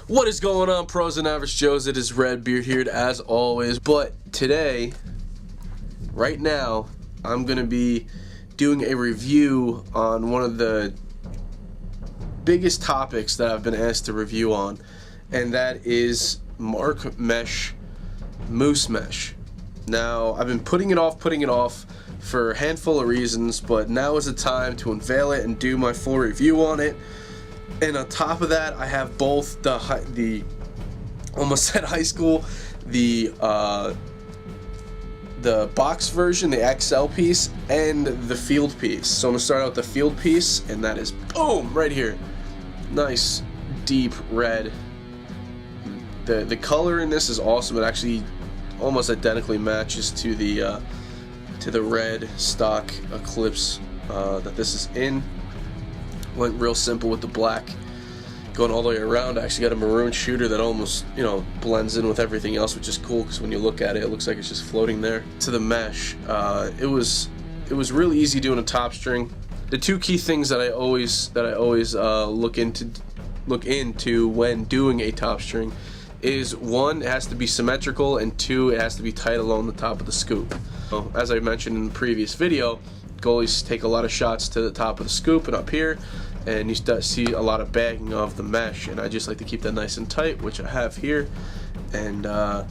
What is going on, pros and average Joes? It is RedBeard here as always. But today, right now, I'm going to be doing a review on one of the biggest topics that I've been asked to review on, and that is Mark Mesh, Moose Mesh. Now, I've been putting it off for a handful of reasons, but now is the time to unveil it and do my full review on it. And on top of that, I have both the almost said high school, the box version, the XL piece, and the field piece. So I'm gonna start out with the field piece, and that is boom right here. Nice deep red. The color in this is awesome. It actually almost identically matches to the red stock Eclipse that this is in. Went real simple with the black going all the way around. I actually got a maroon shooter that almost, blends in with everything else, which is cool because when you look at it, it looks like it's just floating there. To the mesh, it was really easy doing a top string. The two key things that I always look into when doing a top string is, one, it has to be symmetrical, and two, it has to be tight along the top of the scoop. So, as I mentioned in the previous video, goalies take a lot of shots to the top of the scoop and up here, and you start to see a lot of bagging of the mesh, and I just like to keep that nice and tight, which I have here. And so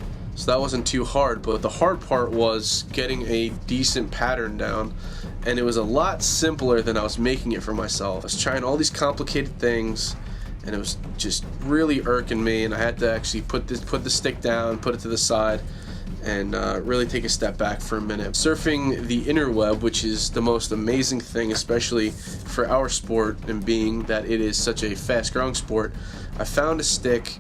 that wasn't too hard, but the hard part was getting a decent pattern down, and it was a lot simpler than I was making it for myself. I was trying all these complicated things, and it was just really irking me, and I had to actually put the stick down, put it to the side, and really take a step back for a minute. Surfing the interweb, which is the most amazing thing, especially for our sport, and being that it is such a fast-growing sport, I found a stick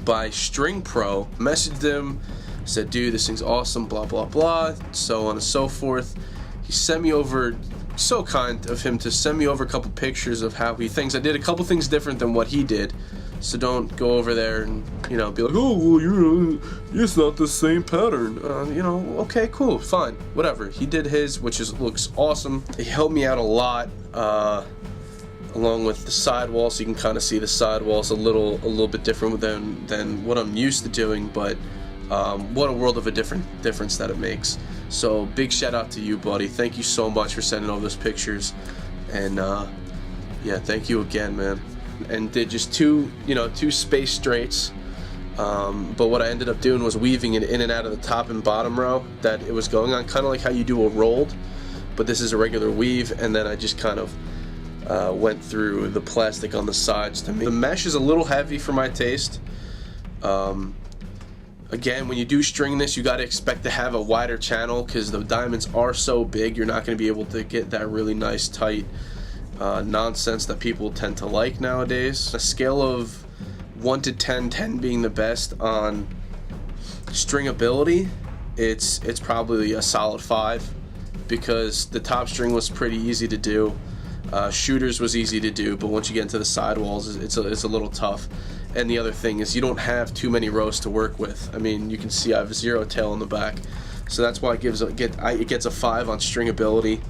by String Pro, messaged him, said, dude, this thing's awesome, blah, blah, blah, so on and so forth. He sent me over, so kind of him to send me over a couple pictures of how he thinks I did a couple things different than what he did. So don't go over there and, be like, oh, well, it's not the same pattern. Okay, cool, fine, whatever. He did his, which looks awesome. He helped me out a lot, along with the sidewall, so you can kind of see the sidewall's a little bit different than what I'm used to doing, but what a world of a difference that it makes. So big shout out to you, buddy. Thank you so much for sending over those pictures, and yeah, thank you again, man. And did just two space straights, but what I ended up doing was weaving it in and out of the top and bottom row that it was going on, kind of like how you do a rolled, but this is a regular weave. And then I just kind of went through the plastic on the sides to make the mesh is a little heavy for my taste. Again, when you do string this, you got to expect to have a wider channel because the diamonds are so big. You're not going to be able to get that really nice tight nonsense that people tend to like nowadays. A scale of 1 to 10, 10 being the best on stringability, it's probably a solid 5, because the top string was pretty easy to do. Shooters was easy to do, but once you get into the sidewalls, it's a little tough. And the other thing is, you don't have too many rows to work with. I mean, you can see I have 0 tail in the back, so that's why it gets a 5 on stringability.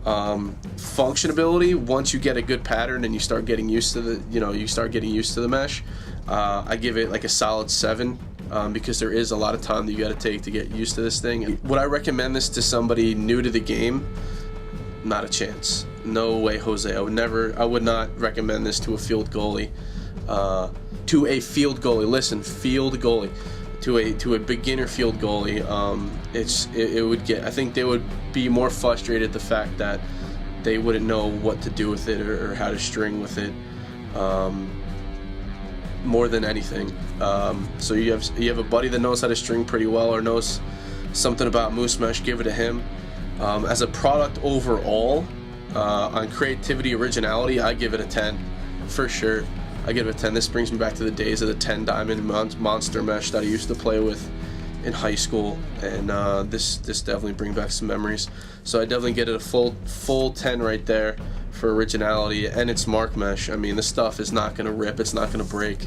Functionability, once you get a good pattern and you start getting used to the mesh, I give it like a solid 7, because there is a lot of time that you got to take to get used to this thing. Would I recommend this to somebody new to the game? Not a chance. No way, Jose. I would not recommend this to a field goalie. Listen, field goalie. To a beginner field goalie, I think they would be more frustrated at the fact that they wouldn't know what to do with it or how to string with it, more than anything. So you have a buddy that knows how to string pretty well or knows something about Moose Mesh, give it to him. As a product overall, on creativity, originality, I give it a 10 for sure. I give it a 10. This brings me back to the days of the 10 diamond monster mesh that I used to play with in high school, and this definitely brings back some memories. So I definitely get it a full 10 right there for originality, and it's Mark Mesh. I mean, this stuff is not going to rip, it's not going to break.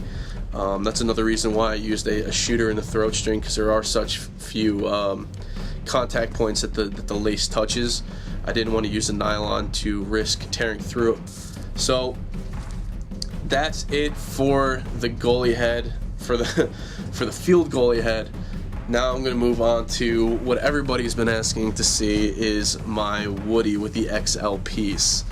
That's another reason why I used a shooter in the throat string, because there are such few contact points that the lace touches. I didn't want to use a nylon to risk tearing through it. So that's it for the goalie head, for the field goalie head. Now I'm going to move on to what everybody's been asking to see, is my Woody with the XL piece.